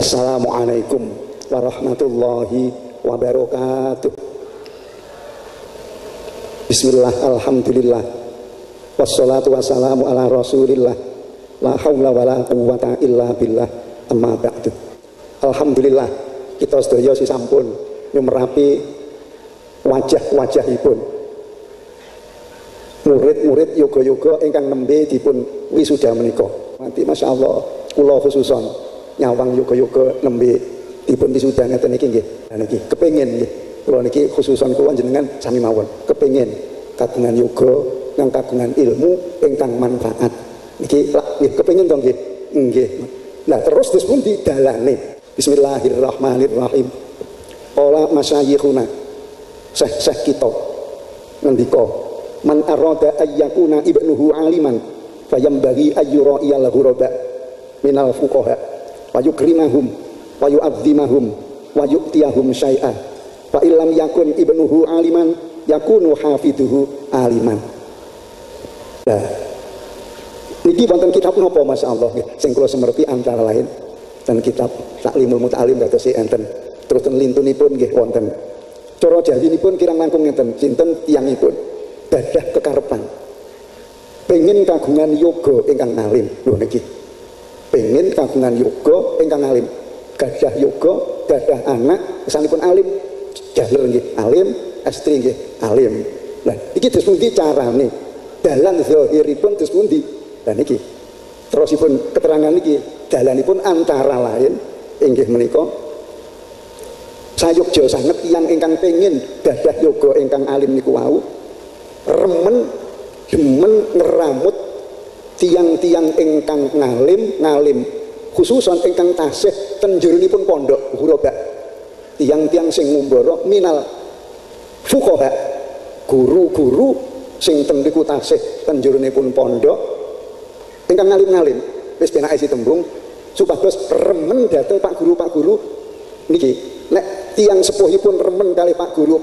Assalamualaikum warahmatullahi wabarakatuh. Bismillah, alhamdulillah, wassalatu wassalamu ala rasulillah, la hawla wa la quwwata illa billah, amma ba'du. Alhamdulillah, kita sedaya sampun nyumrapi wajah-wajahipun murid-murid yoga-yoga ingkang nembe dipun wisuda menika. Mati masyaallah, kula khususon nyawang yoga-yoga nembe dipun wisuda ngeten iki nggih. Lah niki kepengin nggih. Kula niki khususon kula jenengan sami mawon kepengin kagungan yoga nang kagungan ilmu ingkang manfaat. Niki nggih kepengin to nggih. Nggih. Nah terus dipun didalane. Bismillahirrahmanirrahim. Qala masyayikhuna. Syekh kita ngendika, man arada ayyakuna ibnuhu aliman fayambaghi ayyura iyal ghuraba minal fuqaha wa yukrimahum wa yu'adzimahum wa yu'tiyahum syai'a fa illam yakun ibnuhu aliman yakunu hafidhuhu aliman. Nah niki wonten kitab napa masyaallah sing kula semerti antara lain dan kitab Taklimul Muta'alim kados enten terus lintunipun nggih wonten cara jalinipun kirang langkung ngeten sinten tiyangipun gadah kekarepan pengen kagungan yoga ingkang alim. Lho niki pengen kagungan yoga ingkang alim, gadah yoga, gadah anak kesanipun alim, jalur nggih alim, estri nggih alim. Nah iki terus pundi carane dalan zahiripun terus pundi. Lah niki terusipun keterangan niki dalanipun antara lain inggih menika sayukja sanget tiyang ingkang pengin gadah yoga ingkang alim niku wau remen demen ngeramut tiang-tiang ingkang ngalim khususon ingkang tasih ten njeronipun pondok ghuraba, tiang-tiang sing ngumbara minal fuqaha, guru-guru sing ten niku tasih ten njeronipun pondok ingkang ngalim-ngalim wis penake tembung supados remen dhateng Pak Guru niki nek tiang sepuhipun remen kali Pak Guru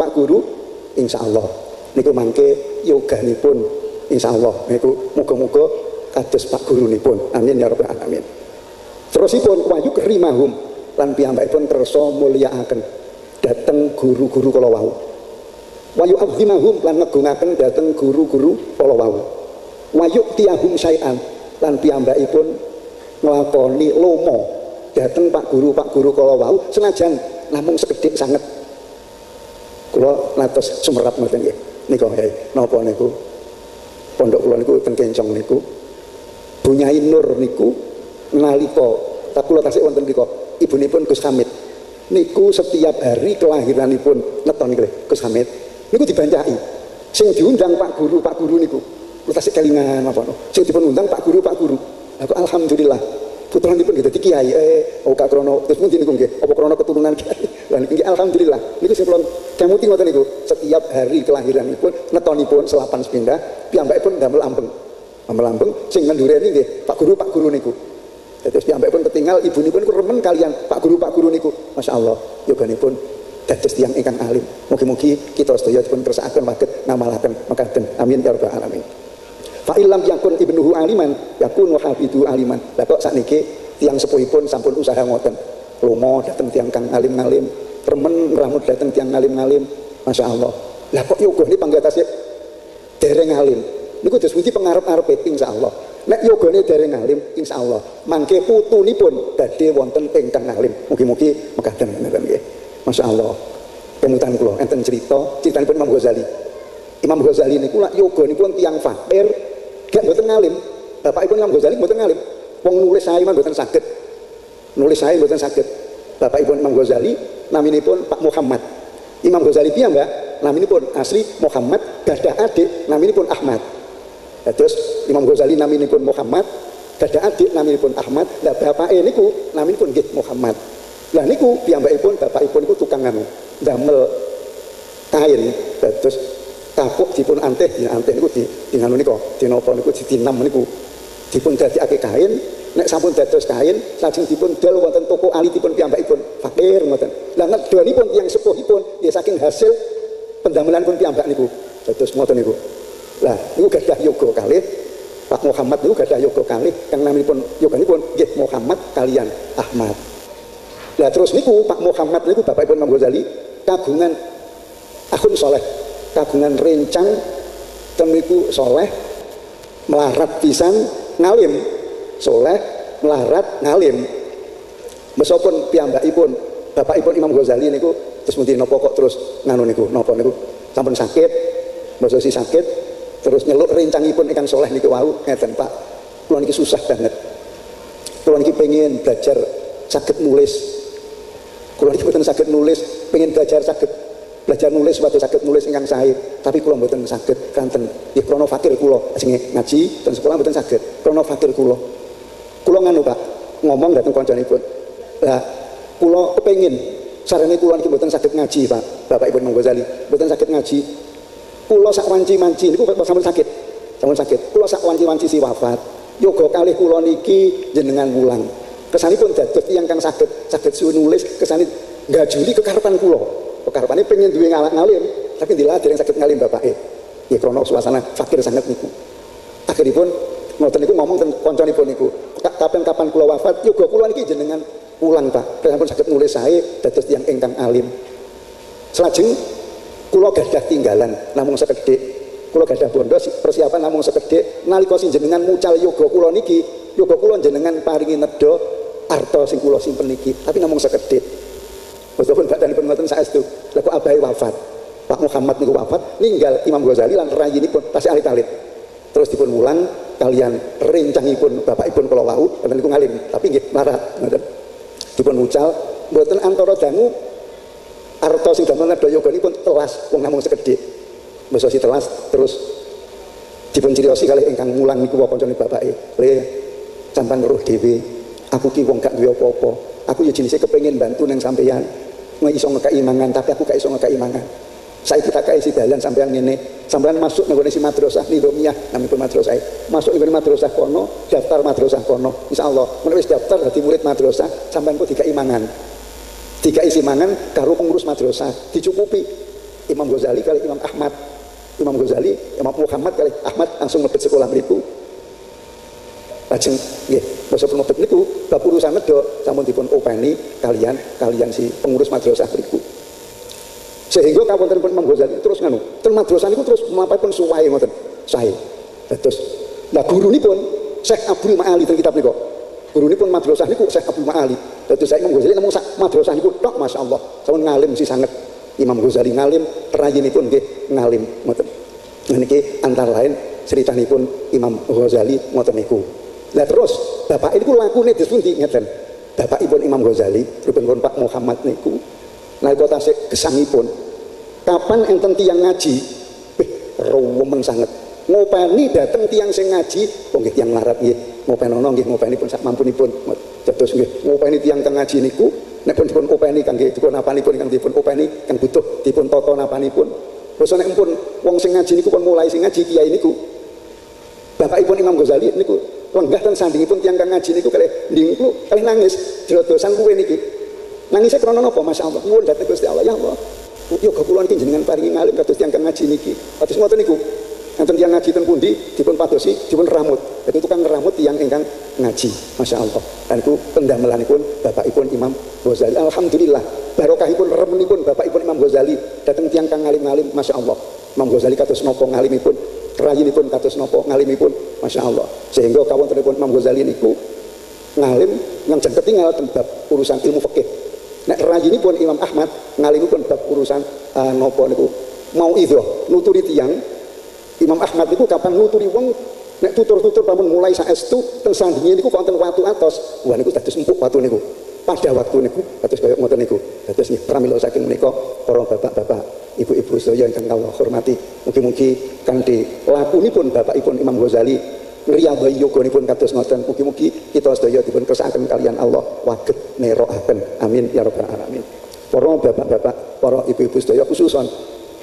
insyaallah niku mangke yoganipun insyaallah niku muga-muga kados Pak Gurunipun. Amin ya rabbal alamin. Terusipun wa yukrimahum lan piyambakipun kersa mulyakaken dhateng guru-guru kala wau. Wa yu'adzimahum lan ngegungaken dhateng guru-guru kala wau. Wa yu'tiyahum syai'an lan piyambakipun nglakoni lomo dhateng Pak Guru kala wau senajan namung sekedhik sanget. Kula natos sumerap ngoten nggih. Nika napa niku pondok kula niku ten Kencong niku Bunyai Nur niku nalika kula tasih wonten mriku ibunipun Gus Hamid niku setiap hari kelahiranipun neton nggih Gus Hamid niku dibancai sing diundang Pak Guru niku kula tasih kelingan apa sing dipun undang Pak Guru aku alhamdulillah putranipun nggih dadi kiai Kak Krono terus pundi niku nggih apa krana keturunan kiai lan nggih alhamdulillah niku sing kula kemuti ngoten niku setiap hari kelahiranipun netonipun selapan sepindah piyambakipun damel ambeng sing ngendureni nggih Pak Guru niku. Dados piyambakipun ketinggal ibunipun niku remen kalian Pak Guru niku. Masyaallah yoganipun dados tiyang ingkang alim. Mugi-mugi kita sedaya dipun kersakaken waget ngamalaken mekaten. Amin ya rabbal alamin. Fa illam yakun ibnuhu aliman yakun hafidhu aliman. Lah kok sakniki tiyang sepuhipun sampun usaha ngoten. Lomo dhateng tiyang kang alim-alim, remen ngramut dhateng tiyang alim-alim. Masyaallah. Lah kok yogane panggatase dereng alim. Niku terus pundi pengarep-arepe insyaallah. Nek yogane dereng alim insyaallah mangke putunipun badhe wonten ingkang alim. Mugi-mugi mekaten ngeten nggih. Masyaallah. Kemutan kula enten critanipun Imam Ghazali. Imam Ghazali niku lak yoganipun tiyang fakir, gak mboten alim. Bapakipun Imam Ghazali mboten alim. Wong nulis sae mboten saged. Bapakipun Imam Ghazali naminipun Pak Muhammad. Imam Ghazali piyambak naminipun asli Muhammad, gadah adik naminipun Ahmad. Terus Imam Ghazali naminipun Muhammad, gadah adik naminipun Ahmad. Lah bapake niku naminipun nggih Muhammad. Lah niku piyambakipun bapakipun niku tukang damel kain. Terus kapuk dipun antih niku di nganu nika, dinapa niku ditinam niku. Dipun dadekake kain, nek sampun dados kain, lajeng dipun dol wonten toko alitipun piyambakipun, fakir ngoten. Lah nedonipun tiyang sepuhipun nggih saking hasil pendamelanipun piyambak niku. Dados ngoten niku. Lah niku gadah yoga kalih Pak Muhammad niku gadah yoga kalih kang naminipun yoganipun nggih Muhammad kalian Ahmad. Lah terus niku Pak Muhammad niku bapakipun Imam Ghazali kagungan akun soleh, kagungan rencang temiku soleh, melarat pisan ngalim, soleh melarat ngalim. Meskipun piyambakipun bapakipun Imam Ghazali niku terus mesti nopo kok terus nganu niku nopo niku sampun sakit, mboten sakit terus nyeluk rencangipun ingkang soleh niku wau ngeten Pak. Kula niki susah banget. Kula niki pengen belajar saged nulis. Kula niki mboten saged nulis, pengen belajar nulis suatu saged nulis ingkang sae, tapi kula mboten saged kanten. Nggih krana fakir kula ajeng ngaji ten sekolah mboten saged. Krana fakir kula. Kula nganu Pak, ngomong dhateng kancanipun. Lah kula kepengin sarane kula niki mboten saged ngaji Pak. Bapakipun Imam Ghazali mboten saged ngaji. Kula sak wanci-wanci niku sampun sakit. Sampun sakit. Kula sak wanci-wanci si wafat. Yoga kalih kula niki jenengan wulang. Kesanipun dados tiyang kang saged suwe nulis, kesane gajuli kekarepan kula. Kekarepane pengen duwe ngalim, tapi ndilah dereng saged ngalim bapake. Nggih krana suasana fakir sanget niku. Akhiripun ngoten niku ngomong ten kancanipun niku. Kapan-kapan kula wafat, yoga kula niki jenengan wulang Pak. Sampun saged nulis sae dados tiyang ingkang alim. Selajeng kula gadah tinggalan namung sekedhik. Kula gadah bondo persiapan namung sekedhik nalika jenengan mucal yoga kula niki, yoga kula jenengan paringi nedha arta sing kula simpen niki, tapi namung sekedhik. Meskipun badanipun ngoten saestu, lha kok abahe wafat. Pak Muhammad niku wafat, ninggal Imam Ghazali lan rayinipun tasih alit-alit. Terus dipun mulang kalian rencangipun bapakipun kula wau, wonten niku ngalim, tapi nggih melarat ngoten. Dipun mucal mboten antara dangu arta sing damel nedha yoganipun telas wong namung sekedhik. Mesosi telas terus dipun criosi kalih ingkang mulang niku kancane bapake. Le sampean weruh dhewe, aku ki wong gak duwe apa-apa. Aku ya jenise kepengin bantu nang sampeyan. Nek iso ngekeki mangan tapi aku gak iso ngekeki mangan. Saiki tak kae si dalan sampeyan ngene, sampeyan masuk nang si madrasah Nizamiyah namipun madrasah. Masuk ing madrasah kono, daftar madrasah kono. Insyaallah menawi wis daftar dadi murid madrasah, sampeyan kok dikai mangan. Dikai isi mangan karo pengurus madrasah, dicukupi. Imam Ghazali kali Imam Ahmad. Imam Ghazali, Imam Muhammad kali Ahmad langsung mlebet sekolah mriku. Lajeng nggih, basa mlebet niku bab urusan nedha sampun dipun openi kalian si pengurus madrasah mriku. Sehingga kawontenipun Imam Ghazali terus nganu, ten madrasah niku terus mapapun suwahe ngoten. Sae. Dados lah gurunipun Syekh Abdul Ma'ali ten kitab niku. Gurunipun madrasah niku Syekh Abdul Ma'ali. Dados saya Imam Ghazali namung sak madrasah niku tok masyaallah. Sampun ngalim si sanget. Imam Ghazali ngalim, rayinipun nggih ngalim ngoten. Niki antara lain critanipun Imam Ghazali ngoten niku. Lah terus bapak niku lakune dipundi ngeten. Bapakipun Imam Ghazali, rupipun Pak Muhammad niku nalika tasih gesangipun. Kapan enten tiyang ngaji? Ruwemen sanget. Ngopeni dateng tiyang sing ngaji, kok nggih tiyang larat nggih. Ngopenono nggih ngopenipun sak mampunipun. Dados nggih ngopeni tiyang kang ngaji niku nek pun dipun openi kangge dipun napanipun kang dipun openi kang butuh dipun tata napanipun. Basa nek pun wong sing ngaji niku pun mulai sing ngaji kiai niku. Bapakipun Imam Ghazali niku lenggah ten sandingipun tiyang kang ngaji niku kalih ndingklu kalih nangis jlodosan kuwe niki. Nangisé krana napa masyaallah. Nuwun dhateng Gusti Allah ya Allah. Yoga kula niki jenengan paringi ngalim kados tiyang kang ngaji niki. Kados ngoten niku. Enten tiyang ngaji ten pundi dipun padosi dipun ramut. Dadi tukang ngeramut tiyang ingkang ngaji. Masyaallah. Dan iku pendamelanipun bapakipun Imam Ghazali. Alhamdulillah. Barokahipun remenipun bapakipun Imam Ghazali dhateng tiyang kang ngalim-ngalim masyaallah. Imam Ghazali kados napa ngalimipun, rayinipun kados napa ngalimipun masyaallah. Sehingga kawontenipun Imam Ghazali niku ngalim yang jan ketinggal bab urusan ilmu fikih. Nek rayinipun Imam Ahmad ngalimipun bab urusan napa niku mauidhah, nuturi tiyang. Imam Ahmad niku kapan nuturi wong nek tutur-tutur pamun mulai saestu teng sandinge niku wonten watu atos. Wah niku dados empuk watu niku. Pada waktu niku kados kaya ngoten niku. Dados nggih pramila saking menika para bapak-bapak, ibu-ibu sedaya ingkang kula hormati. Mugi-mugi kanthi lakunipun bapakipun Imam Ghazali ngriyadhai yoganipun kados ngoten. Mugi-mugi kita sedaya dipun kersakaken kalian Allah waget nerokaken. Amin ya rabbal alamin. Para bapak-bapak, para ibu-ibu sedaya khususon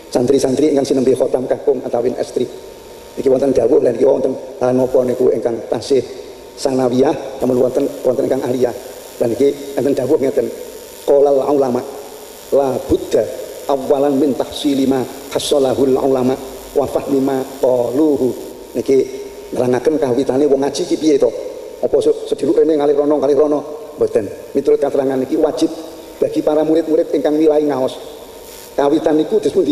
santri-santri ingkang sinembe khotam kakung atawin estri. Iki wonten dawuh lan iki wonten napa niku ingkang tasih sanawiyah namun wonten ingkang aliyah. Dan iki enten dawuh ngeten. Qolal ulama la budda awalan min tahsili ma hasalahul ulama wa fahmi ma qaluhu. Niki nerangaken kawitane wong ngaji iki piye to? Apa sedhulur rene ngalih rono mboten. Miturut katerangan niki wajib bagi para murid-murid ingkang milai ngaos. Kawitan niku disebut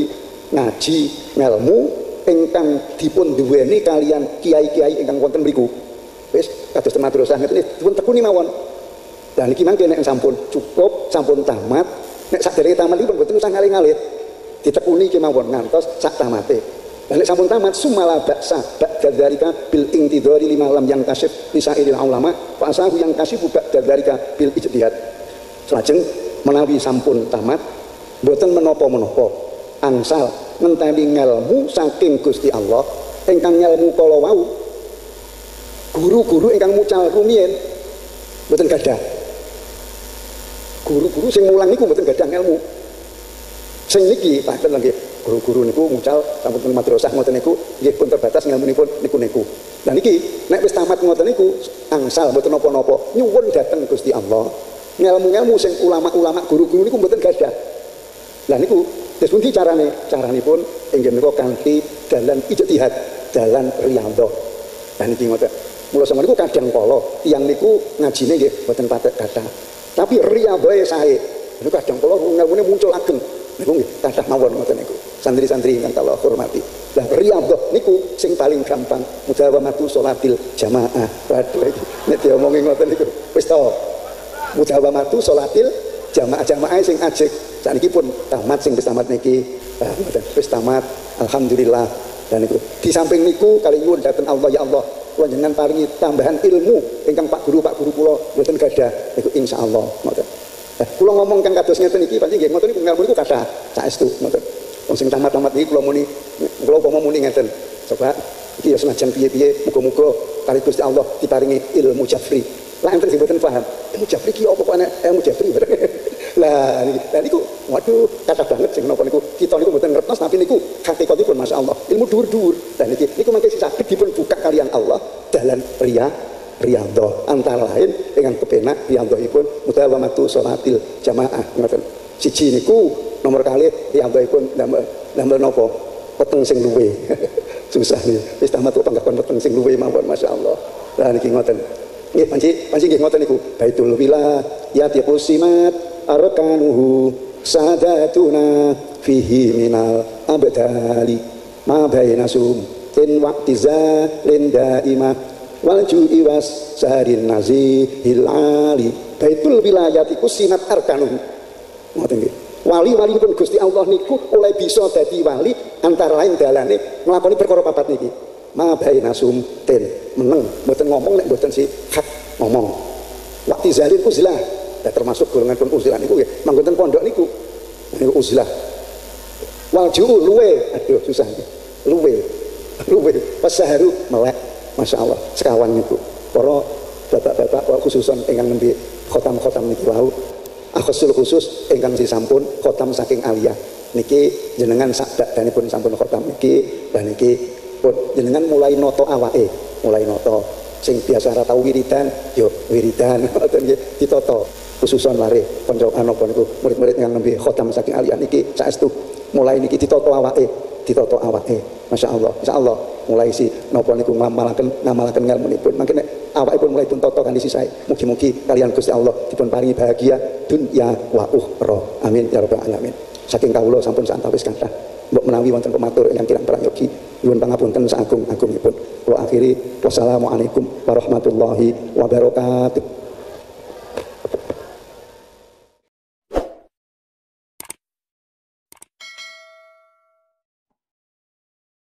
ngaji ngelmu ingkang dipun duweni kalian kiai-kiai ingkang wonten mriku. Wis kados ten madrasah ngeten dipun tekuni mawon. Dan iki mangke nek sampun cukup, sampun tamat, nek sadherenge tamat iki pun mboten usah ngalih-ngalih. Ditekuni iki mawon ngantos sak tamate. Dan nek sampun tamat sumala baksa ba'da dzalika bil intidhari lima lam yang kasif lisairil ulama fa asahu yang kasif ba'da dzalika bil ijtihad. Selajeng menawi sampun tamat mboten menapa-menapa angsal ngenteni ngelmu saking Gusti Allah ingkang ngelmu kala wau. Guru-guru ingkang mucal rumiyin mboten gadah. Guru-guru sing mulang niku mboten gadah ngelmu. Sing niki paten nggih guru-guru niku mucal sampun madrasah ngoten niku nggih pun terbatas ngelmunipun niku-niku. Lah niki nek wis tamat ngoten niku angsal mboten napa-napa nyuwun dhateng Gusti Allah. Ngelmu-ngelmu sing ulama-ulama guru-guru niku mboten gadah. Lah niku terus pundi caranipun inggih menika kanthi dalan ijtihad, dalan riyadhah. Lah niki ngoten. Mula sama niku kadang kala tiyang niku ngajine nggih mboten patek kathah. Tapi riyadhahe sae. Niku kadang kala ngelmune muncul ageng. Niku nggih kathah mawon ngoten niku. Santri-santri ingkang kula hormati. Lah riyadhah niku sing paling gampang mudawamatu sholatil jamaah. Waduh iki nek diomongi ngoten niku wis to. Mudawamatu sholatil jamaah sing ajeg. Saniki pun tamat sing wis tamat niki. Wis tamat alhamdulillah. Dan niku di samping niku kali nyuwun dhateng Allah ya Allah kula jenengan paringi tambahan ilmu ingkang Pak Guru kula mboten gadah niku insyaallah ngoten. Kula ngomong kang kados ngeten iki pancen nggih ngoten niku ngelmu niku kathah saestu ngoten. Wong sing tamat-tamat iki kula upama muni ngeten. Coba iki ya senajan piye-piye muga-muga kali Gusti Allah diparingi ilmu jafri. Lah enten sing mboten paham. Ilmu jafri ki apa kok ana ilmu jafri? Lah niku waduh kathah banget sing napa niku kita niku mboten ngertos tapi niku hakikatipun masyaallah ilmu dhuwur-dhuwur. Dan niku mangke saged dipun buka kalian Allah dalan riyadhah antara lain dengan kepenak riyadhahipun mudawamatu sholatil jamaah ngoten. Siji niku nomor kalih riyadhahipun damel napa peteng sing luwe. Susah nih wis tamat kok panggon peteng sing luwe mawon masyaallah. Lah niki ngoten. Nggih panci nggih ngoten niku baitul wilayati qusimat arkanuhu sadatuna fihi minal abdali ma baina sumtin waqtiza lindaima wal ju'i was sarin nazihil ali baitul wilayati qusimat arkanuhu ngoten nggih. Wali-wali pun Gusti Allah niku oleh bisa dadi wali antara lain dalane nglakoni perkara papat niki. Ma baina sumtin meneng mboten ngomong nek mboten si hak ngomong. Waktu zalin uzlah termasuk golongan pun uzlah niku nggih manggonten pondok niku uzlah. Wal ju'u luwe aduh susah nggih. Luwe pasaharu melek masyaallah sekawan niku. Para bapak-bapak khususan ingkang nembe khotam-khotam niki wau akhusul khusus ingkang sampun khotam saking aliyah niki jenengan sak dakdanipun sampun khotam niki dan niki pun jenengan mulai noto awake mulai noto sing biasa ora tau wiridan yo wiridan ngoten nggih ditoto khususan lare kanca anapa niku murid-murid yang nembe khotam saking aliyah niki saestu mulai niki ditoto awake masyaallah insyaallah mulai si napa niku ngamalaken ngelmunipun mangke nek awakipun mulai pun toto kanthi sisae mugi-mugi kalian Gusti Allah dipun paringi bahagia dunya wa ukhra amin ya rabbal alamin. Saking kawula sampun santawis kathah mbok menawi wonten pematur ingkang kirang prayogi nyuwun pangapunten sagung-agungipun. Wa akhiri wassalamualaikum warahmatullahi wabarakatuh.